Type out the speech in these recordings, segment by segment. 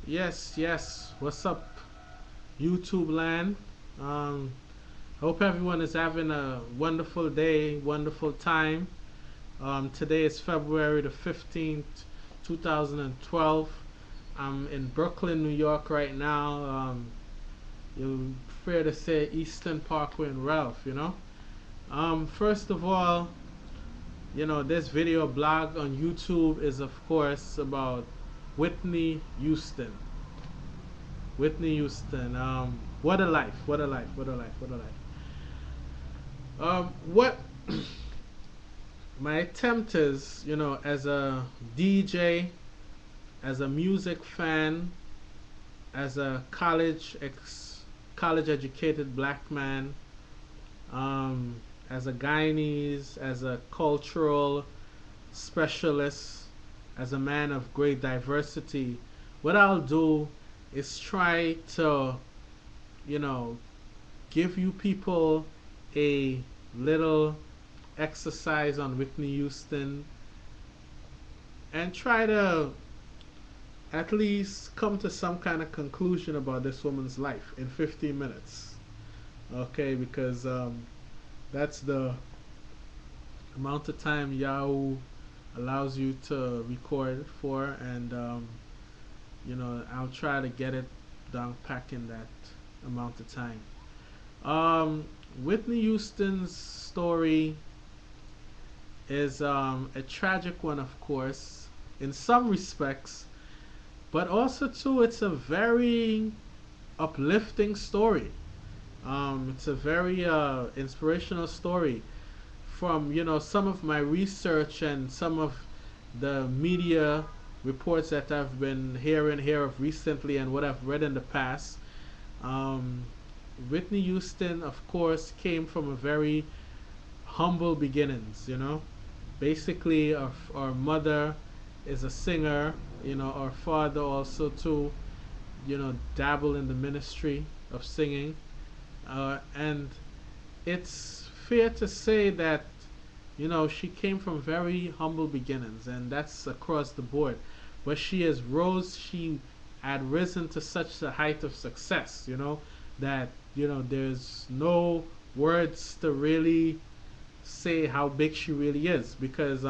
Yes, yes. What's up, YouTube land? Hope everyone is having a wonderful day, wonderful time. Today is February the 15th, 2012. I'm in Brooklyn, New York right now. You're fair to say Eastern Parkway and Ralph. First of all, this video blog on YouTube is, of course, about Whitney Houston. Whitney Houston. What a life! What a life! What a life! What a life! What my attempt is, as a DJ, as a music fan, as a college educated black man, as a Guyanese, as a cultural specialist, as a man of great diversity. What I'll do is try to, you know, give you people a little exercise on Whitney Houston and try to at least come to some kind of conclusion about this woman's life in 15 minutes. Okay, because that's the amount of time Yahoo allows you to record for, and I'll try to get it down pack in that amount of time. Whitney Houston's story is a tragic one, of course, in some respects, but also too, it's a very uplifting story. It's a very inspirational story. From some of my research and some of the media reports that I've been hearing here of recently and what I've read in the past, um, Whitney Houston, of course, came from a very humble beginnings. Basically, our mother is a singer. Our father also too. Dabble in the ministry of singing, and it's fair to say that she came from very humble beginnings, and that's across the board. But she had risen to such a height of success, that there's no words to really say how big she really is, because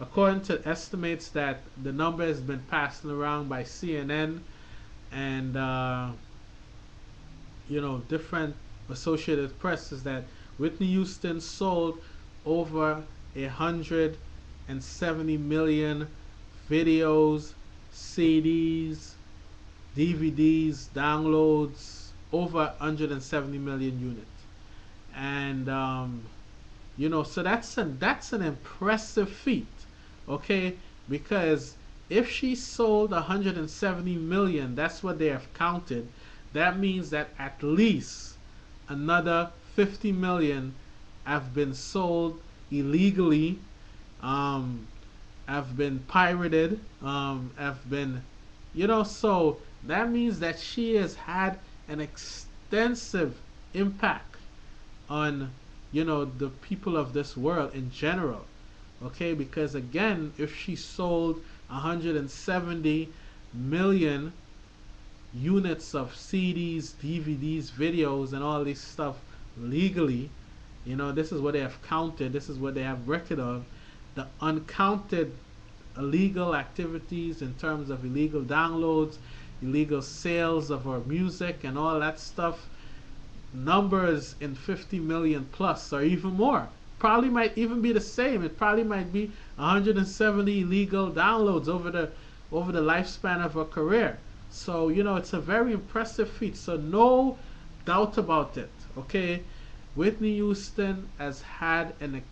according to estimates that the number has been passed around by CNN and different Associated Press, is that Whitney Houston sold over 170 million videos, CDs, DVDs, downloads, over 170 million units, and so that's an impressive feat, okay? Because if she sold 170 million, that's what they have counted. That means that at least another 50 million have been sold illegally, um, have been pirated, have been, so that means that she has had an extensive impact on, the people of this world in general. Okay, because again, if she sold 170 million units of CDs, DVDs, videos, and all this stuff legally, this is what they have counted, this is what they have record of. The uncounted illegal activities in terms of illegal downloads, illegal sales of our music, and all that stuff, numbers in 50 million plus or even more. Probably might even be the same. It probably might be 170 illegal downloads over the lifespan of her career. So it's a very impressive feat. So no doubt about it. Okay, Whitney Houston has had a,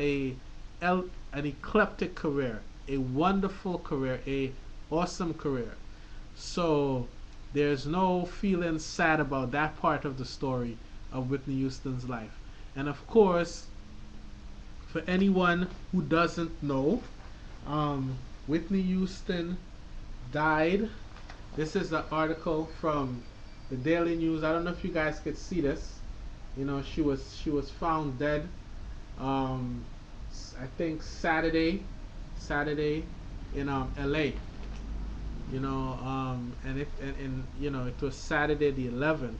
a an eclectic career, a wonderful career, a awesome career. So there's no feeling sad about that part of the story of Whitney Houston's life. And of course, for anyone who doesn't know, Whitney Houston died. This is an article from the Daily News. I don't know if you guys could see this. She was found dead. Um, I think Saturday in L.A. and it was Saturday the 11th,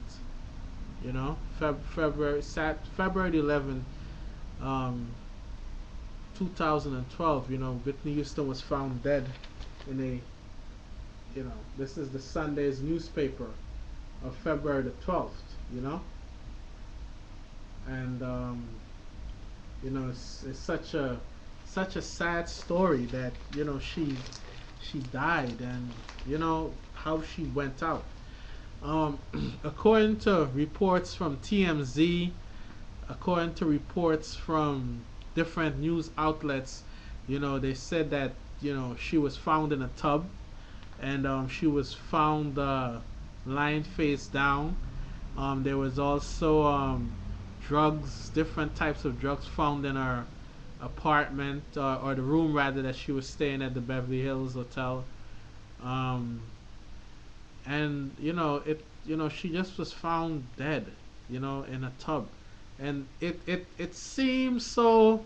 February the 11th, um, 2012. Whitney Houston was found dead in a, this is the Sunday's newspaper of February the 12th. You know, and it's such a sad story that she died, and how she went out. Um, According to reports from TMZ, according to reports from different news outlets, they said that she was found in a tub, and she was found lying face down. There was also drugs, different types of drugs found in her apartment, or the room rather, that she was staying at the Beverly Hills Hotel. Um, and she just was found dead, in a tub, and it seems so.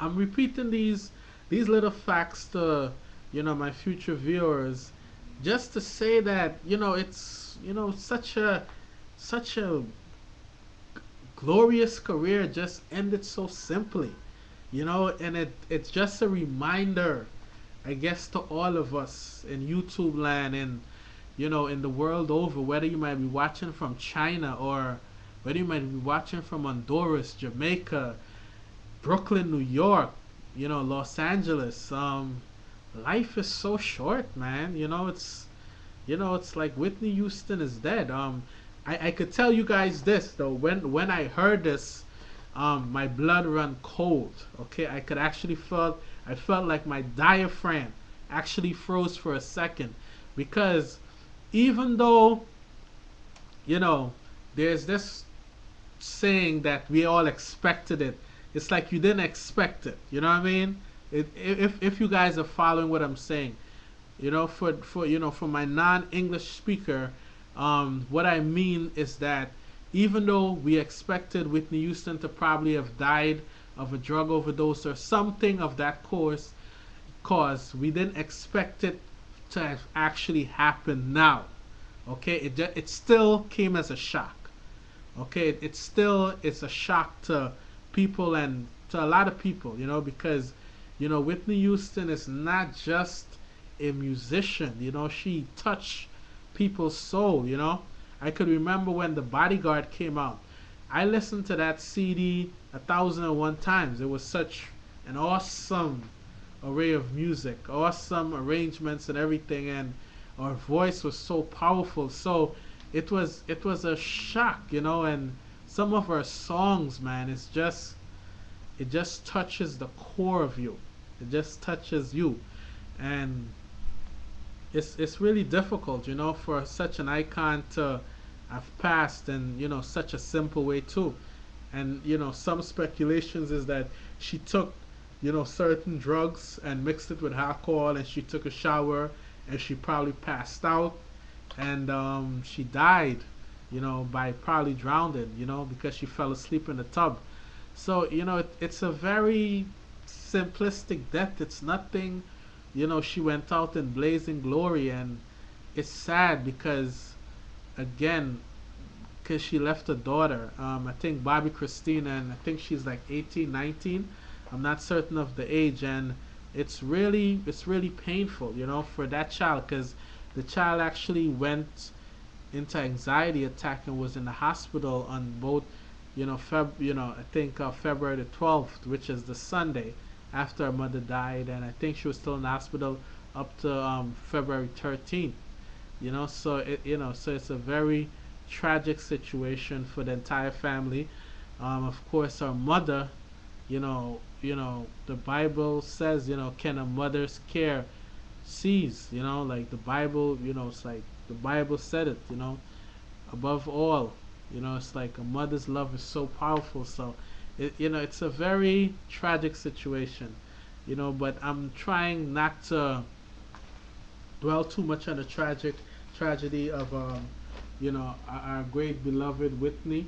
I'm repeating these little facts to my future viewers, just to say that it's such a glorious career just ended so simply, and it's just a reminder, I guess, to all of us in YouTube land, and in the world over, whether you might be watching from China, or whether you might be watching from Honduras, Jamaica, Brooklyn, New York, Los Angeles. Life is so short, man. It's like Whitney Houston is dead. I could tell you guys this though. When I heard this, my blood ran cold. Okay, I felt like my diaphragm actually froze for a second, because even though you know there's this saying that we all expected it, it's like you didn't expect it. You know what I mean? If you guys are following what I'm saying, for my non-English speaker, what I mean is that even though we expected Whitney Houston to probably have died of a drug overdose or something of that cause, we didn't expect it to have actually happened now. Okay, it still came as a shock. Okay, it's a shock to people, and to a lot of people, because Whitney Houston is not just a musician. She touched people's soul. I could remember when The Bodyguard came out. I listened to that CD 1,001 times. It was such an awesome array of music, awesome arrangements and everything, and our voice was so powerful. So it was a shock, and some of our songs, man, it just touches the core of you. It just touches you, and it's really difficult, for such an icon to have passed, and such a simple way too. And some speculations is that she took certain drugs and mixed it with alcohol, and she took a shower, and she probably passed out, and she died, by probably drowning, because she fell asleep in the tub. So it's a very simplistic death. It's nothing. She went out in blazing glory, and it's sad because, again, because she left a daughter. I think Bobby Christina, and I think she's like 18, 19. I'm not certain of the age, and it's really painful, for that child, because the child actually went into anxiety attack and was in the hospital on both, I think February the 12th, which is the Sunday after her mother died, and I think she was still in the hospital up to February 13th. So it's a very tragic situation for the entire family. Of course, our mother, the Bible says, can a mother's care cease? Like the Bible, it's like the Bible said it. Above all, it's like a mother's love is so powerful. So, it's a very tragic situation. But I'm trying not to dwell too much on the tragedy of our great beloved Whitney.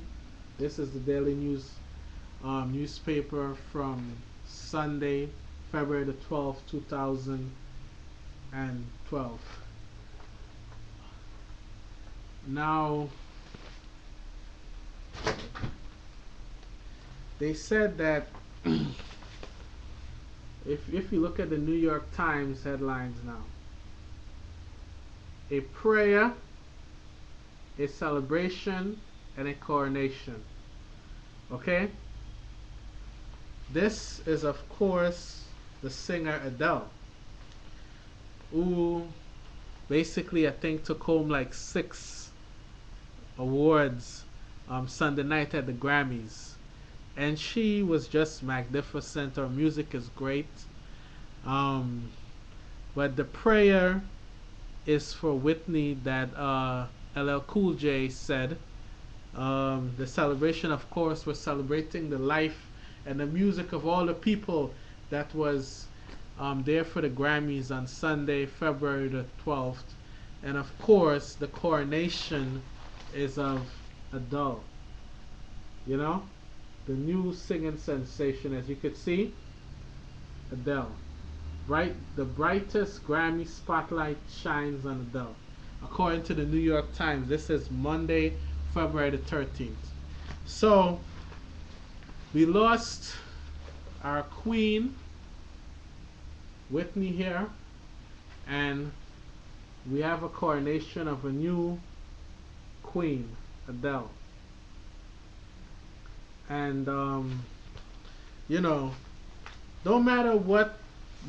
This is the Daily News newspaper from Sunday, February the 12th, 2012. and 12. Now, they said that if you look at the New York Times headlines now, a prayer, a celebration, and a coronation. Okay? This is, of course, the singer Adele, who basically, I think, took home like 6 awards Sunday night at the Grammys. And she was just magnificent. Her music is great. Um, but the prayer is for Whitney that LL Cool J said. The celebration, of course, was celebrating the life and the music of all the people that was there for the Grammys on Sunday, February the 12th. And of course, the coronation is of Adele. You know, the new singing sensation, as you could see, Adele. The brightest Grammy spotlight shines on Adele. According to the New York Times, this is Monday, February the 13th. So, we lost our queen, Whitney, here, and we have a coronation of a new queen, Adele. And, you know, no matter what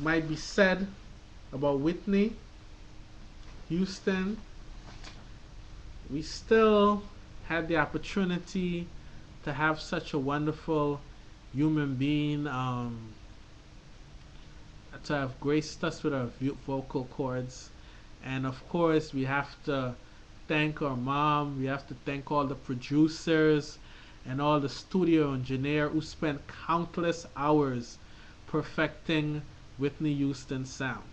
might be said about Whitney Houston, we still had the opportunity to have such a wonderful human being, to have graced us with our vocal cords. And of course, we have to thank our mom, we have to thank all the producers and all the studio engineers who spent countless hours perfecting Whitney Houston sound.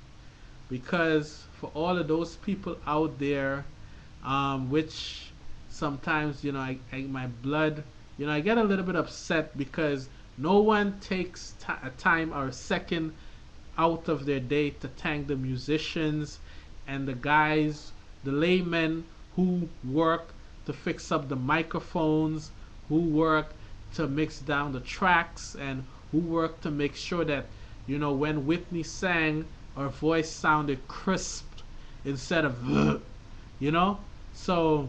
Because for all of those people out there, which sometimes, my blood, I get a little bit upset because no one takes a time or a second out of their day to thank the musicians and the guys, the laymen who work to fix up the microphones, who work to mix down the tracks, and who work to make sure that, when Whitney sang, her voice sounded crisp instead of, So,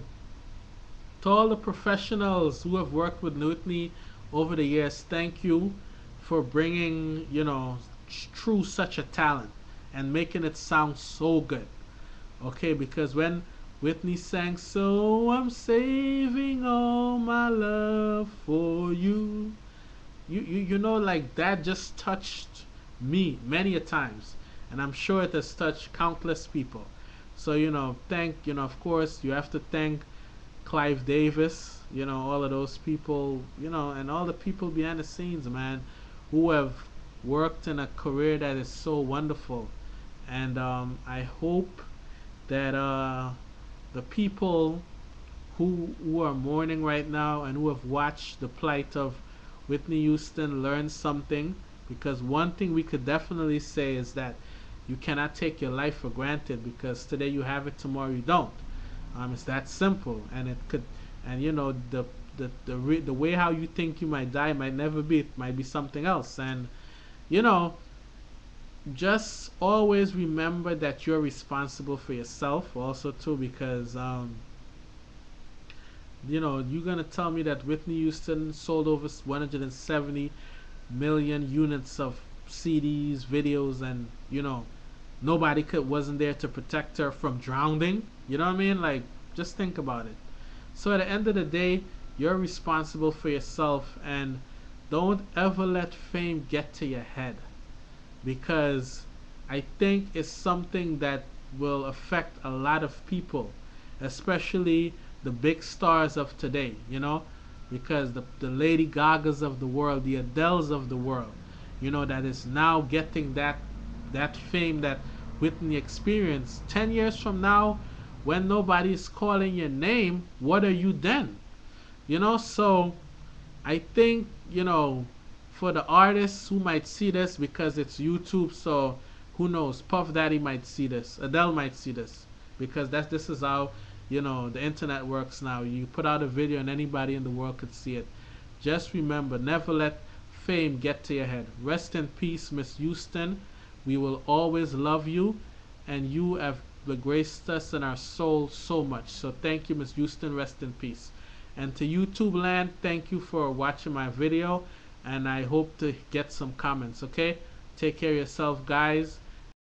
to all the professionals who have worked with Whitney over the years, thank you for bringing, through such a talent and making it sound so good. Okay, because when Whitney sang, "So I'm saving all my love for you," like that just touched me many a times, and I'm sure it has touched countless people. So of course, you have to thank Clive Davis, all of those people, and all the people behind the scenes, man, who have worked in a career that is so wonderful. And I hope that the people who are mourning right now and who have watched the plight of Whitney Houston learn something. Because one thing we could definitely say is that you cannot take your life for granted, because today you have it, tomorrow you don't. It's that simple, and it could, and the way how you think you might die might never be. It might be something else, and you know, just always remember that you're responsible for yourself, also too, because you're gonna tell me that Whitney Houston sold over 170 million units of CDs, videos, and nobody wasn't there to protect her from drowning. You know what I mean? Like, just think about it. So at the end of the day, you're responsible for yourself, and don't ever let fame get to your head, because I think it's something that will affect a lot of people, especially the big stars of today, because the Lady Gagas of the world, the Adeles of the world, that is now getting that fame that Whitney experienced. 10 years from now, when nobody's calling your name, what are you then? So I think, for the artists who might see this, because it's YouTube, so Who knows? Puff Daddy might see this. Adele might see this, because this is how, the internet works now. You put out a video and anybody in the world could see it. Just remember, never let fame get to your head. Rest in peace, Miss Houston. We will always love you, and you have graced us in our soul so much. So thank you, Miss Houston. Rest in peace. And to YouTube land, thank you for watching my video, and I hope to get some comments. Okay, take care of yourself, guys,